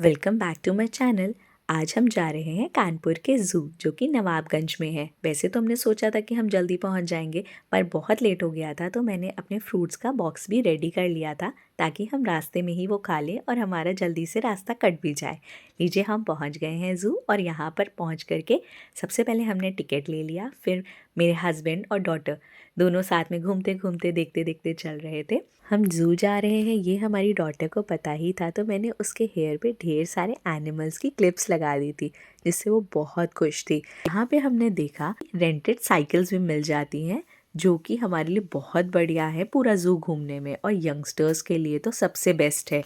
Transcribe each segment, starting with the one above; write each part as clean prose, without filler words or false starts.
Welcome back to my channel. आज हम जा रहे हैं कानपुर के ज़ू जो कि नवाबगंज में है। वैसे तो हमने सोचा था कि हम जल्दी पहुंच जाएंगे, पर बहुत लेट हो गया था, तो मैंने अपने फ्रूट्स का बॉक्स भी रेडी कर लिया था ताकि हम रास्ते में ही वो खा लें और हमारा जल्दी से रास्ता कट भी जाए। लीजिए, हम पहुंच गए हैं ज़ू और यहाँ पर पहुंच करके सबसे पहले हमने टिकट ले लिया। फिर मेरे हस्बैंड और डॉटर दोनों साथ में घूमते घूमते देखते देखते चल रहे थे। हम ज़ू जा रहे हैं ये हमारी डॉटर को पता ही था, तो मैंने उसके हेयर पे ढेर सारे एनिमल्स की क्लिप्स लगा दी थी, जिससे वो बहुत खुश थी। यहाँ पे हमने देखा रेंटेड साइकिल्स भी मिल जाती हैं, जो कि हमारे लिए बहुत बढ़िया है पूरा ज़ू घूमने में, और यंगस्टर्स के लिए तो सबसे बेस्ट है।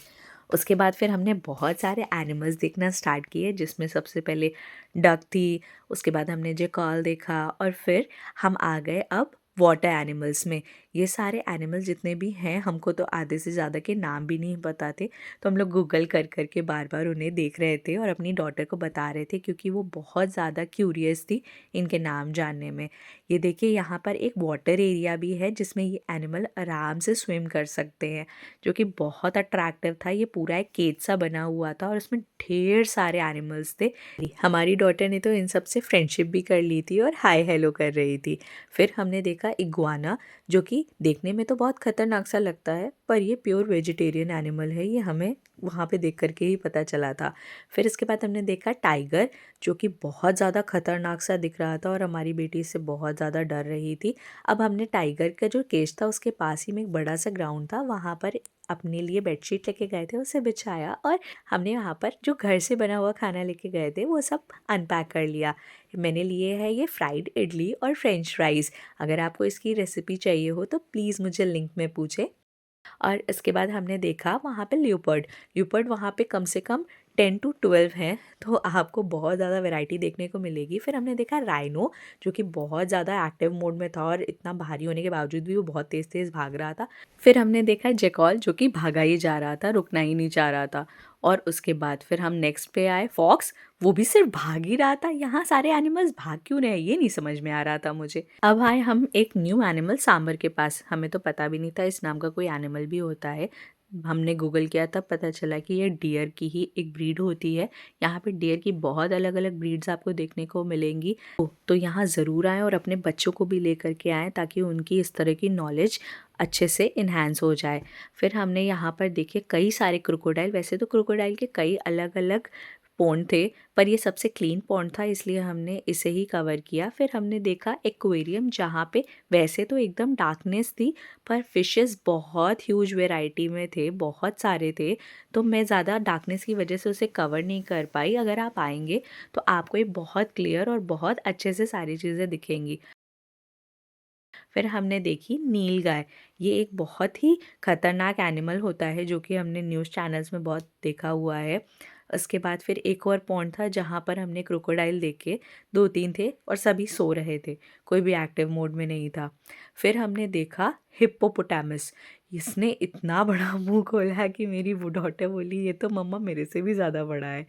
उसके बाद फिर हमने बहुत सारे एनिमल्स देखना स्टार्ट किए, जिसमें सबसे पहले डक थी, उसके बाद हमने जेकॉल देखा और फिर हम आ गए अब वाटर एनिमल्स में। ये सारे एनिमल जितने भी हैं, हमको तो आधे से ज़्यादा के नाम भी नहीं पता थे, तो हम लोग गूगल कर कर के बार बार उन्हें देख रहे थे और अपनी डॉटर को बता रहे थे, क्योंकि वो बहुत ज़्यादा क्यूरियस थी इनके नाम जानने में। ये देखिए, यहाँ पर एक वाटर एरिया भी है जिसमें ये एनिमल आराम से स्विम कर सकते हैं, जो कि बहुत अट्रैक्टिव था। ये पूरा एक केज सा बना हुआ था और उसमें ढेर सारे एनिमल्स थे। हमारी डॉटर ने तो इन सब से फ्रेंडशिप भी कर ली थी और हाय हेलो कर रही थी। फिर हमने देखा इग्वाना, जो कि देखने में तो बहुत खतरनाक सा लगता है, पर ये प्योर वेजिटेरियन एनिमल है, ये हमें वहाँ पे देख करके ही पता चला था। फिर इसके बाद हमने देखा टाइगर, जो कि बहुत ज़्यादा खतरनाक सा दिख रहा था और हमारी बेटी इससे बहुत ज़्यादा डर रही थी। अब हमने टाइगर का जो केज था उसके पास ही में एक बड़ा सा ग्राउंड था, वहाँ पर अपने लिए बेडशीट लेके गए थे, उसे बिछाया और हमने वहाँ पर जो घर से बना हुआ खाना लेके गए थे वो सब अनपैक कर लिया। मैंने लिए है ये फ्राइड इडली और फ्रेंच फ्राइज़। अगर आपको इसकी रेसिपी चाहिए हो तो प्लीज़ मुझे लिंक में पूछें। और इसके बाद हमने देखा वहाँ पे ल्यूपर्ड वहाँ पे कम से कम 10 to 12 हैं, तो आपको बहुत ज़्यादा वैरायटी देखने को मिलेगी। फिर हमने देखा राइनो, जो कि बहुत ज़्यादा एक्टिव मोड में था और इतना भारी होने के बावजूद भी वो बहुत तेज़ तेज़ भाग रहा था। फिर हमने देखा जेकॉल, जो कि भागा ही जा रहा था, रुकना ही नहीं चाह रहा था। और उसके बाद फिर हम नेक्स्ट पे आए फॉक्स, वो भी सिर्फ भाग ही रहा था। यहाँ सारे एनिमल्स भाग क्यों रहे हैं ये नहीं समझ में आ रहा था मुझे। अब आए हम एक न्यू एनिमल सांबर के पास। हमें तो पता भी नहीं था इस नाम का कोई एनिमल भी होता है। हमने गूगल किया तब पता चला कि ये डियर की ही एक ब्रीड होती है। यहाँ पे डियर की बहुत अलग अलग ब्रीड्स आपको देखने को मिलेंगी, तो यहाँ ज़रूर आएँ और अपने बच्चों को भी लेकर के आएँ, ताकि उनकी इस तरह की नॉलेज अच्छे से इन्हांस हो जाए। फिर हमने यहाँ पर देखे कई सारे क्रोकोडाइल। वैसे तो क्रोकोडाइल के कई अलग अलग पॉन्ड थे, पर ये सबसे क्लीन पॉन्ड था, इसलिए हमने इसे ही कवर किया। फिर हमने देखा एक्वेरियम, जहाँ पे वैसे तो एकदम डार्कनेस थी, पर फिशेस बहुत ह्यूज वैरायटी में थे, बहुत सारे थे, तो मैं ज़्यादा डार्कनेस की वजह से उसे कवर नहीं कर पाई। अगर आप आएंगे तो आपको ये बहुत क्लियर और बहुत अच्छे से सारी चीज़ें दिखेंगी। फिर हमने देखी नील गाय। ये एक बहुत ही खतरनाक एनिमल होता है, जो कि हमने न्यूज़ चैनल्स में बहुत देखा हुआ है। उसके बाद फिर एक और पॉन्ड था जहाँ पर हमने क्रोकोडाइल देखे, 2-3 थे और सभी सो रहे थे, कोई भी एक्टिव मोड में नहीं था। फिर हमने देखा हिप्पोपोटामस। इसने इतना बड़ा मुंह खोला कि मेरी वो डॉटर बोली ये तो मम्मा मेरे से भी ज़्यादा बड़ा है।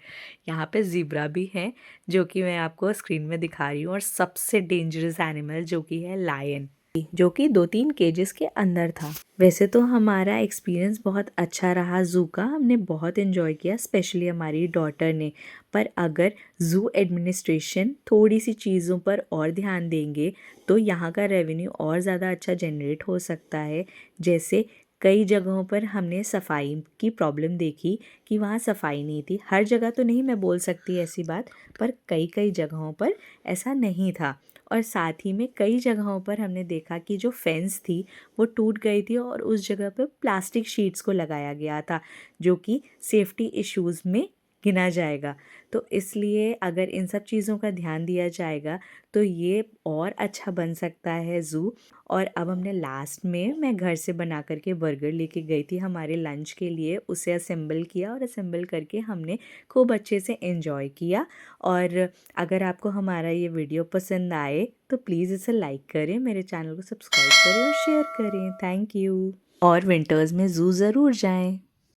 यहाँ पे ज़ीब्रा भी है, जो कि मैं आपको स्क्रीन में दिखा रही हूँ, और सबसे डेंजरस एनिमल जो कि है लायन, जो कि 2-3 केजेस के अंदर था। वैसे तो हमारा एक्सपीरियंस बहुत अच्छा रहा ज़ू का, हमने बहुत एंजॉय किया, स्पेशली हमारी डॉटर ने। पर अगर ज़ू एडमिनिस्ट्रेशन थोड़ी सी चीज़ों पर और ध्यान देंगे तो यहाँ का रेवेन्यू और ज़्यादा अच्छा जनरेट हो सकता है। जैसे कई जगहों पर हमने सफाई की प्रॉब्लम देखी कि वहाँ सफाई नहीं थी। हर जगह तो नहीं मैं बोल सकती ऐसी बात, पर कई कई जगहों पर ऐसा नहीं था। और साथ ही में कई जगहों पर हमने देखा कि जो फेंस थी वो टूट गई थी और उस जगह पर प्लास्टिक शीट्स को लगाया गया था, जो कि सेफ्टी इश्यूज़ में गिना जाएगा। तो इसलिए अगर इन सब चीज़ों का ध्यान दिया जाएगा तो ये और अच्छा बन सकता है ज़ू। और अब हमने लास्ट में मैं घर से बना करके बर्गर लेके गई थी हमारे लंच के लिए, उसे असेंबल किया और असेंबल करके हमने खूब अच्छे से एंजॉय किया। और अगर आपको हमारा ये वीडियो पसंद आए तो प्लीज़ इसे लाइक करें, मेरे चैनल को सब्सक्राइब करें और शेयर करें। Thank you. और विंटर्स में ज़ू ज़रूर जाएं।